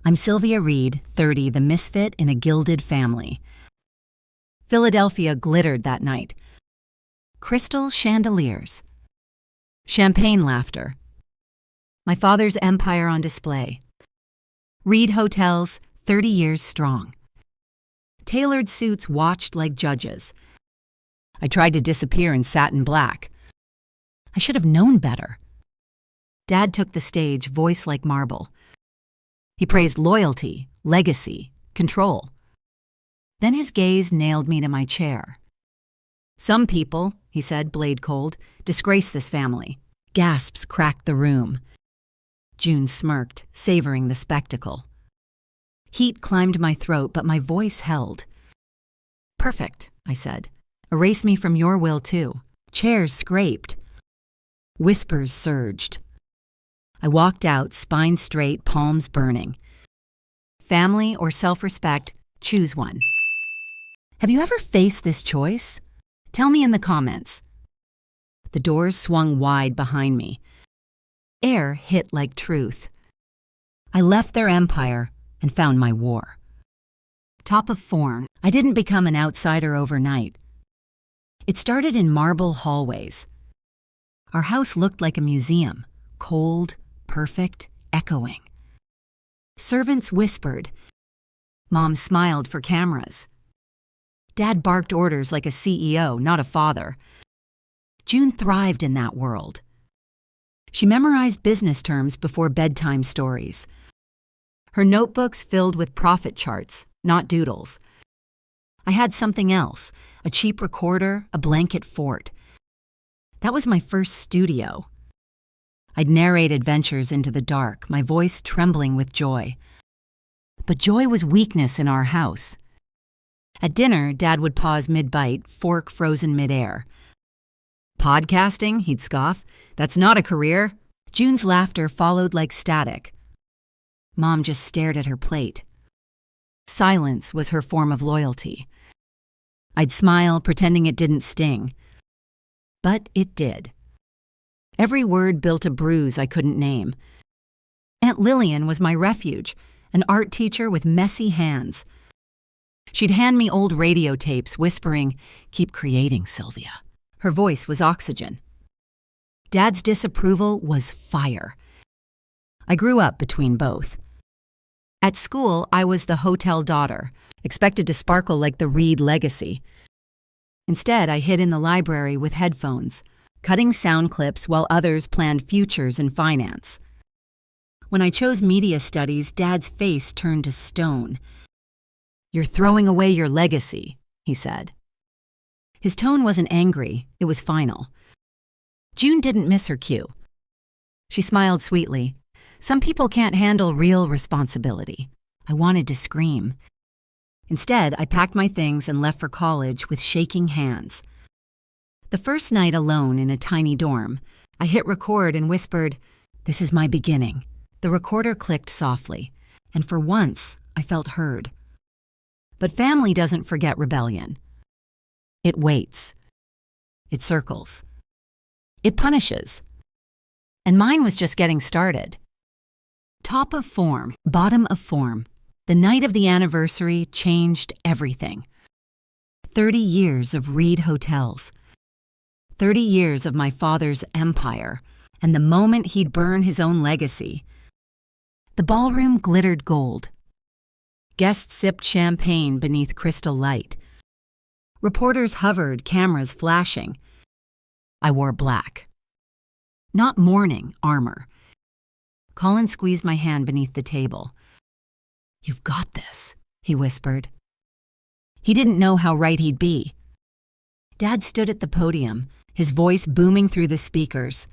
I'm Sylvia Reed, 30, the misfit in a gilded family. Philadelphia glittered that night. Crystal chandeliers. Champagne laughter. My father's empire on display. Reed hotels, 30 years strong. Tailored suits watched like judges. I tried to disappear in satin black. I should have known better. Dad took the stage, voice like marble. He praised loyalty, legacy, control. Then his gaze nailed me to my chair. Some people, he said, blade cold, disgrace this family. Gasps cracked the room. June smirked, savoring the spectacle. Heat climbed my throat, but my voice held. Perfect, I said. Erase me from your will, too. Chairs scraped. Whispers surged. I walked out, spine straight, palms burning. Family or self-respect, choose one. Have you ever faced this choice? Tell me in the comments. The doors swung wide behind me. Air hit like truth. I left their empire and found my war. Top of form, I didn't become an outsider overnight. It started in marble hallways. Our house looked like a museum, cold, perfect, echoing. Servants whispered. Mom smiled for cameras. Dad barked orders like a CEO, not a father. June thrived in that world. She memorized business terms before bedtime stories. Her notebooks filled with profit charts, not doodles. I had something else, a cheap recorder, a blanket fort. That was my first studio. I'd narrate adventures into the dark, my voice trembling with joy. But joy was weakness in our house. At dinner, Dad would pause mid-bite, fork frozen mid-air. Podcasting, he'd scoff. That's not a career. June's laughter followed like static. Mom just stared at her plate. Silence was her form of loyalty. I'd smile, pretending it didn't sting. But it did. Every word built a bruise I couldn't name. Aunt Lillian was my refuge, an art teacher with messy hands. She'd hand me old radio tapes, whispering, "Keep creating, Sylvia." Her voice was oxygen. Dad's disapproval was fire. I grew up between both. At school, I was the hotel daughter, expected to sparkle like the Reed legacy. Instead, I hid in the library with headphones, cutting sound clips while others planned futures in finance. When I chose media studies, Dad's face turned to stone. "You're throwing away your legacy," he said. His tone wasn't angry, it was final. June didn't miss her cue. She smiled sweetly. Some people can't handle real responsibility. I wanted to scream. Instead, I packed my things and left for college with shaking hands. The first night alone in a tiny dorm, I hit record and whispered, "This is my beginning." The recorder clicked softly, and for once, I felt heard. But family doesn't forget rebellion. It waits. It circles. It punishes. And mine was just getting started. Top of form, bottom of form. The night of the anniversary changed everything. 30 years of Reed hotels. 30 years of my father's empire, and the moment he'd burn his own legacy. The ballroom glittered gold. Guests sipped champagne beneath crystal light. Reporters hovered, cameras flashing. I wore black. Not mourning, armor. Colin squeezed my hand beneath the table. "You've got this," he whispered. He didn't know how right he'd be. Dad stood at the podium, his voice booming through the speakers.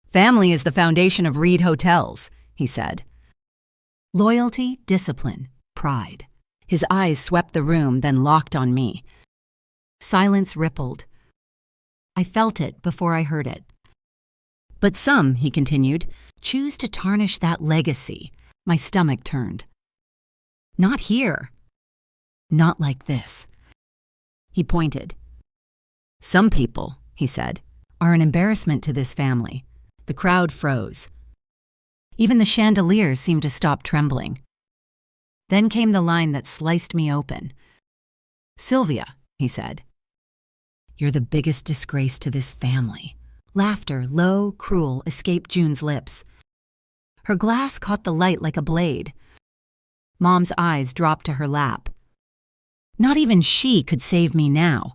"Family is the foundation of Reed hotels," he said. Loyalty, discipline, pride. His eyes swept the room, then locked on me. Silence rippled. I felt it before I heard it. "But some," he continued, "choose to tarnish that legacy." My stomach turned. "Not here. Not like this." He pointed. "Some people," he said, "are an embarrassment to this family." The crowd froze. Even the chandeliers seemed to stop trembling. Then came the line that sliced me open. "Sylvia," he said, "you're the biggest disgrace to this family." Laughter, low, cruel, escaped June's lips. Her glass caught the light like a blade. Mom's eyes dropped to her lap. Not even she could save me now.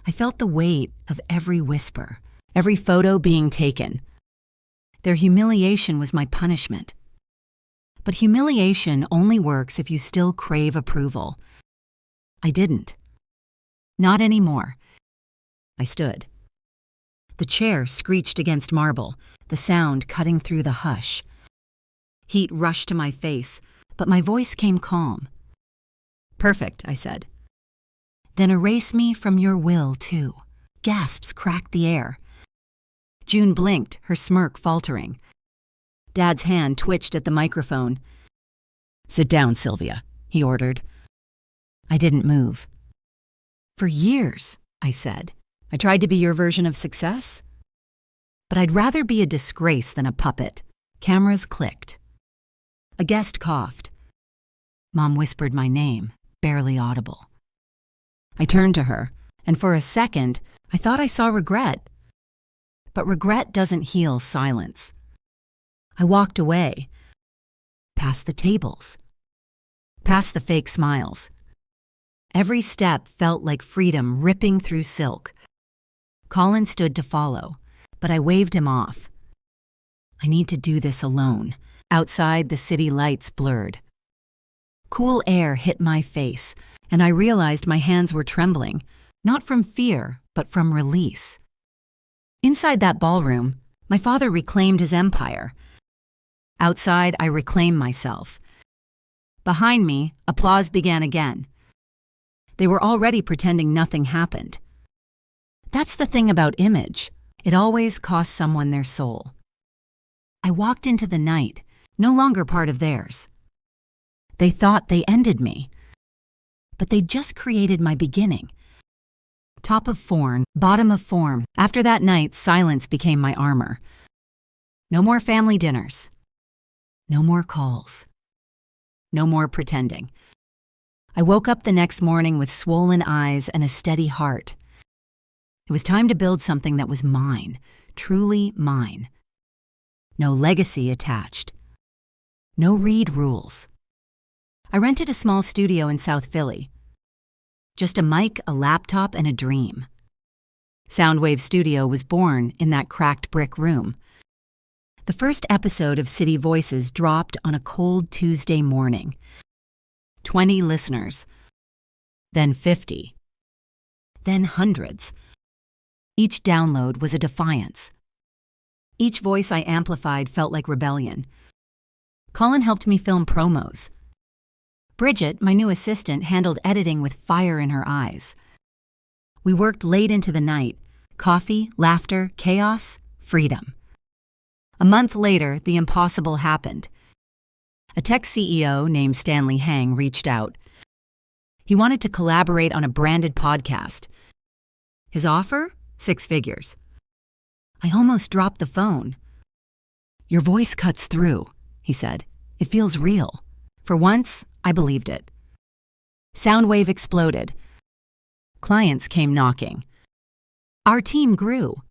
I felt the weight of every whisper, every photo being taken. Their humiliation was my punishment. But humiliation only works if you still crave approval. I didn't. Not anymore. I stood. The chair screeched against marble, the sound cutting through the hush. Heat rushed to my face, but my voice came calm. "Perfect," I said. "Then erase me from your will, too." Gasps cracked the air. June blinked, her smirk faltering. Dad's hand twitched at the microphone. "Sit down, Sylvia," he ordered. I didn't move. "For years," I said, "I tried to be your version of success. But I'd rather be a disgrace than a puppet." Cameras clicked. A guest coughed. Mom whispered my name, barely audible. I turned to her, and for a second, I thought I saw regret. But regret doesn't heal silence. I walked away, past the tables, past the fake smiles. Every step felt like freedom ripping through silk. Colin stood to follow, but I waved him off. I need to do this alone. Outside, the city lights blurred. Cool air hit my face, and I realized my hands were trembling, not from fear, but from release. Inside that ballroom, my father reclaimed his empire. Outside, I reclaimed myself. Behind me, applause began again. They were already pretending nothing happened. That's the thing about image. It always costs someone their soul. I walked into the night, no longer part of theirs. They thought they ended me, but they just created my beginning. Top of form, bottom of form. After that night, silence became my armor. No more family dinners. No more calls. No more pretending. I woke up the next morning with swollen eyes and a steady heart. It was time to build something that was mine, truly mine. No legacy attached. No Reed rules. I rented a small studio in South Philly. Just a mic, a laptop, and a dream. Soundwave Studio was born in that cracked brick room. The first episode of City Voices dropped on a cold Tuesday morning. 20 listeners. Then 50. Then hundreds. Each download was a defiance. Each voice I amplified felt like rebellion. Colin helped me film promos. Bridget, my new assistant, handled editing with fire in her eyes. We worked late into the night. Coffee, laughter, chaos, freedom. A month later, the impossible happened. A tech CEO named Stanley Hang reached out. He wanted to collaborate on a branded podcast. His offer? 6 figures. I almost dropped the phone. "Your voice cuts through," he said. "It feels real." For once, I believed it. Soundwave exploded. Clients came knocking. Our team grew.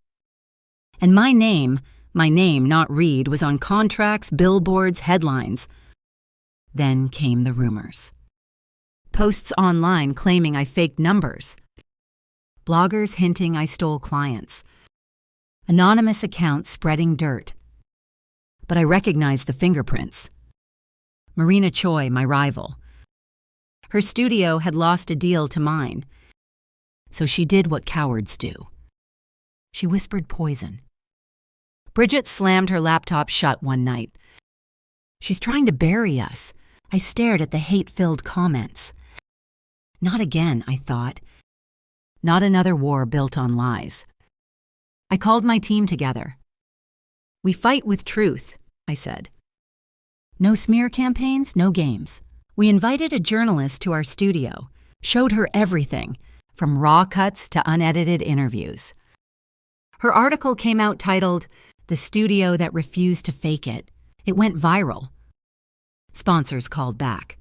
And my name, not Reed, was on contracts, billboards, headlines. Then came the rumors. Posts online claiming I faked numbers. Bloggers hinting I stole clients. Anonymous accounts spreading dirt. But I recognized the fingerprints. Marina Choi, my rival. Her studio had lost a deal to mine. So she did what cowards do. She whispered poison. Bridget slammed her laptop shut one night. "She's trying to bury us." I stared at the hate-filled comments. Not again, I thought. Not another war built on lies. I called my team together. "We fight with truth," I said. No smear campaigns, no games. We invited a journalist to our studio, showed her everything, from raw cuts to unedited interviews. Her article came out titled, "The Studio That Refused to Fake It." It went viral. Sponsors called back.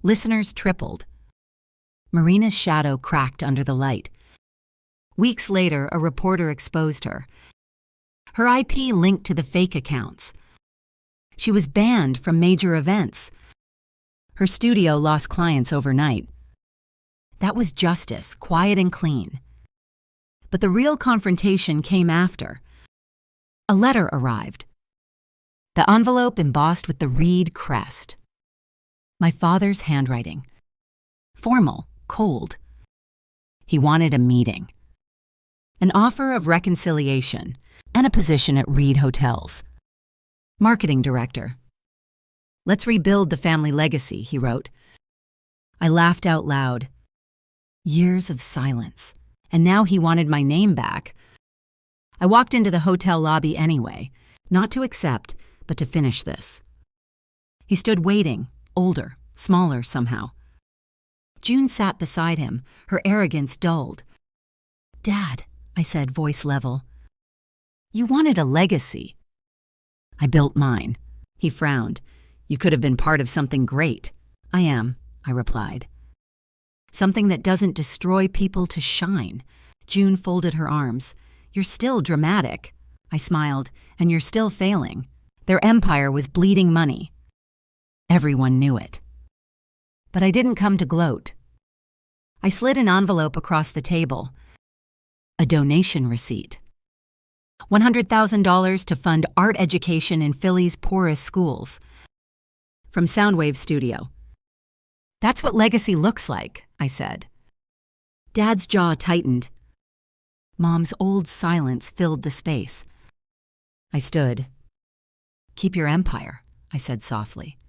Listeners tripled. Marina's shadow cracked under the light. Weeks later, a reporter exposed her. Her IP linked to the fake accounts. She was banned from major events. Her studio lost clients overnight. That was justice, quiet and clean. But the real confrontation came after. A letter arrived. The envelope embossed with the Reed crest. My father's handwriting. Formal, cold. He wanted a meeting. An offer of reconciliation and a position at Reed Hotels. Marketing director. Let's rebuild the family legacy, he wrote. I laughed out loud. Years of silence, and now he wanted my name back. I walked into the hotel lobby anyway, not to accept, but to finish this. He stood waiting, older, smaller somehow. June sat beside him, her arrogance dulled. Dad, I said, voice level. You wanted a legacy. I built mine. He frowned. You could have been part of something great. I am, I replied. Something that doesn't destroy people to shine. June folded her arms. You're still dramatic. I smiled. And you're still failing. Their empire was bleeding money. Everyone knew it. But I didn't come to gloat. I slid an envelope across the table. A donation receipt. $100,000 to fund art education in Philly's poorest schools. From Soundwave Studio. That's what legacy looks like, I said. Dad's jaw tightened. Mom's old silence filled the space. I stood. Keep your empire, I said softly.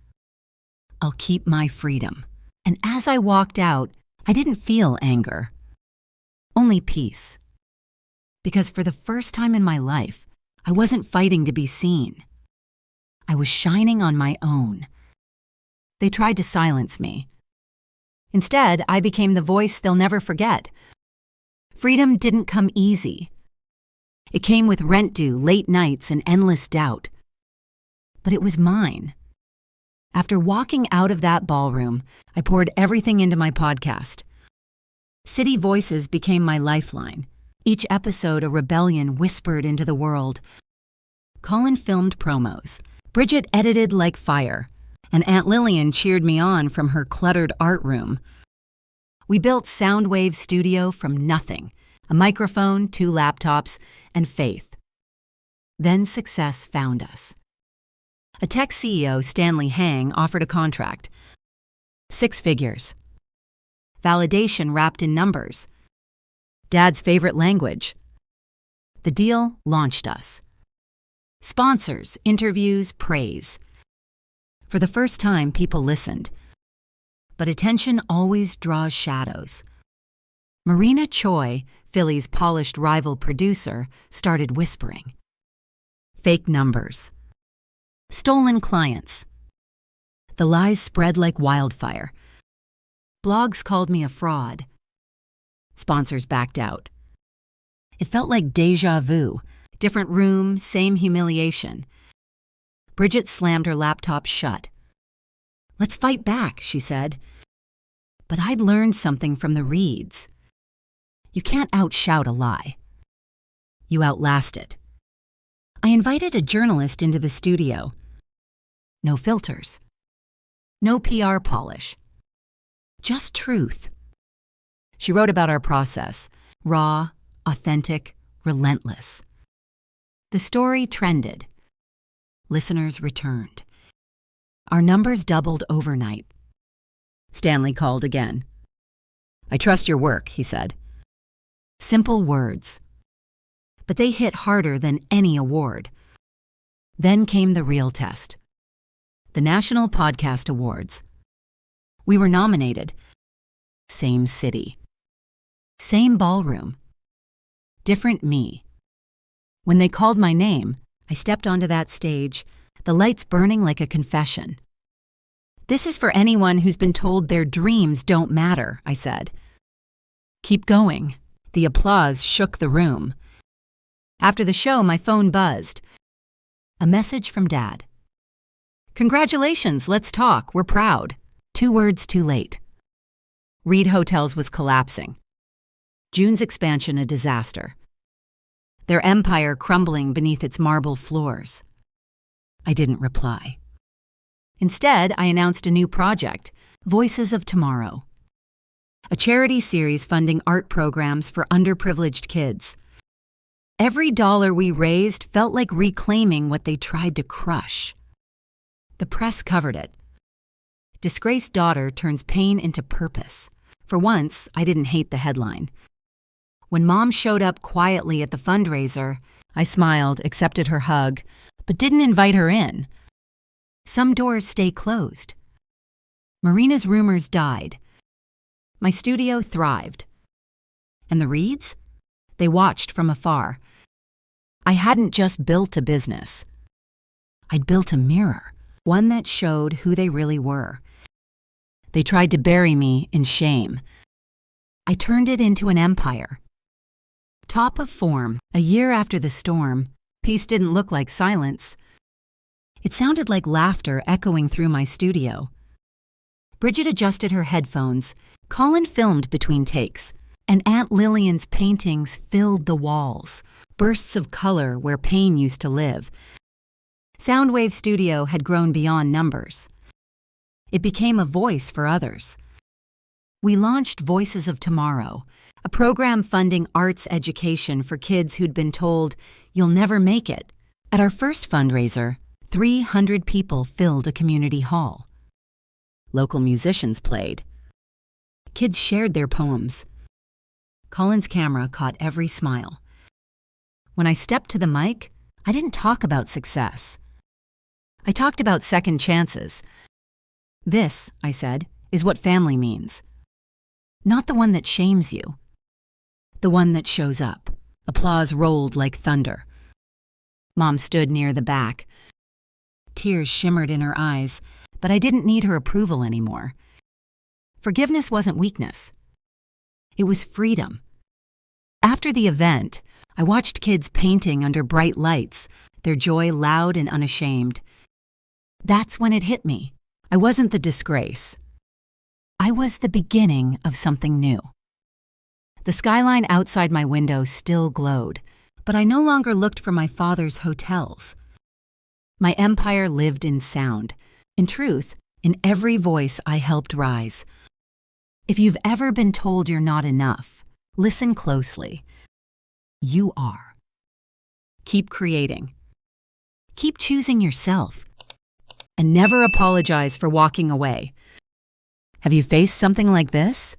I'll keep my freedom. And as I walked out, I didn't feel anger. Only peace. Because for the first time in my life, I wasn't fighting to be seen. I was shining on my own. They tried to silence me. Instead, I became the voice they'll never forget. Freedom didn't come easy. It came with rent due, late nights, and endless doubt. But it was mine. After walking out of that ballroom, I poured everything into my podcast. City Voices became my lifeline. Each episode a rebellion whispered into the world. Colin filmed promos. Bridget edited like fire. And Aunt Lillian cheered me on from her cluttered art room. We built Soundwave Studio from nothing. A microphone, 2 laptops, and faith. Then success found us. A tech CEO, Stanley Hang, offered a contract. 6 figures. Validation wrapped in numbers. Dad's favorite language. The deal launched us. Sponsors, interviews, praise. For the first time, people listened. But attention always draws shadows. Marina Choi, Philly's polished rival producer, started whispering. Fake numbers. Stolen clients. The lies spread like wildfire. Blogs called me a fraud. Sponsors backed out. It felt like déjà vu. Different room, same humiliation. Bridget slammed her laptop shut. Let's fight back, she said. But I'd learned something from the Reeds. You can't outshout a lie. You outlast it. I invited a journalist into the studio. No filters. No PR polish. Just truth. She wrote about our process. Raw, authentic, relentless. The story trended. Listeners returned. Our numbers doubled overnight. Stanley called again. I trust your work, he said. Simple words. But they hit harder than any award. Then came the real test. The National Podcast Awards. We were nominated. Same city. Same ballroom. Different me. When they called my name, I stepped onto that stage, the lights burning like a confession. This is for anyone who's been told their dreams don't matter, I said. Keep going. The applause shook the room. After the show, my phone buzzed. A message from Dad. Congratulations, let's talk, we're proud. 2 words too late. Reed Hotels was collapsing. June's expansion a disaster. Their empire crumbling beneath its marble floors. I didn't reply. Instead, I announced a new project, Voices of Tomorrow. A charity series funding art programs for underprivileged kids. Every dollar we raised felt like reclaiming what they tried to crush. The press covered it. Disgraced daughter turns pain into purpose. For once, I didn't hate the headline. When Mom showed up quietly at the fundraiser, I smiled, accepted her hug, but didn't invite her in. Some doors stay closed. Marina's rumors died. My studio thrived. And the Reeds? They watched from afar. I hadn't just built a business. I'd built a mirror, one that showed who they really were. They tried to bury me in shame. I turned it into an empire. Top of form, a year after the storm, peace didn't look like silence. It sounded like laughter echoing through my studio. Bridget adjusted her headphones. Colin filmed between takes, and Aunt Lillian's paintings filled the walls, bursts of color where pain used to live. Soundwave Studio had grown beyond numbers. It became a voice for others. We launched Voices of Tomorrow, a program funding arts education for kids who'd been told, "You'll never make it." At our first fundraiser, 300 people filled a community hall. Local musicians played. Kids shared their poems. Colin's camera caught every smile. When I stepped to the mic, I didn't talk about success. I talked about second chances. This, I said, is what family means. Not the one that shames you. The one that shows up. Applause rolled like thunder. Mom stood near the back. Tears shimmered in her eyes, but I didn't need her approval anymore. Forgiveness wasn't weakness. It was freedom. After the event, I watched kids painting under bright lights, their joy loud and unashamed. That's when it hit me. I wasn't the disgrace. I was the beginning of something new. The skyline outside my window still glowed, but I no longer looked for my father's hotels. My empire lived in sound. In truth, in every voice I helped rise. If you've ever been told you're not enough, listen closely. You are. Keep creating. Keep choosing yourself. And never apologize for walking away. Have you faced something like this?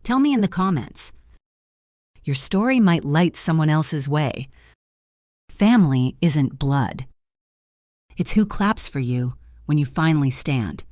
Tell me in the comments. Your story might light someone else's way. Family isn't blood. It's who claps for you when you finally stand.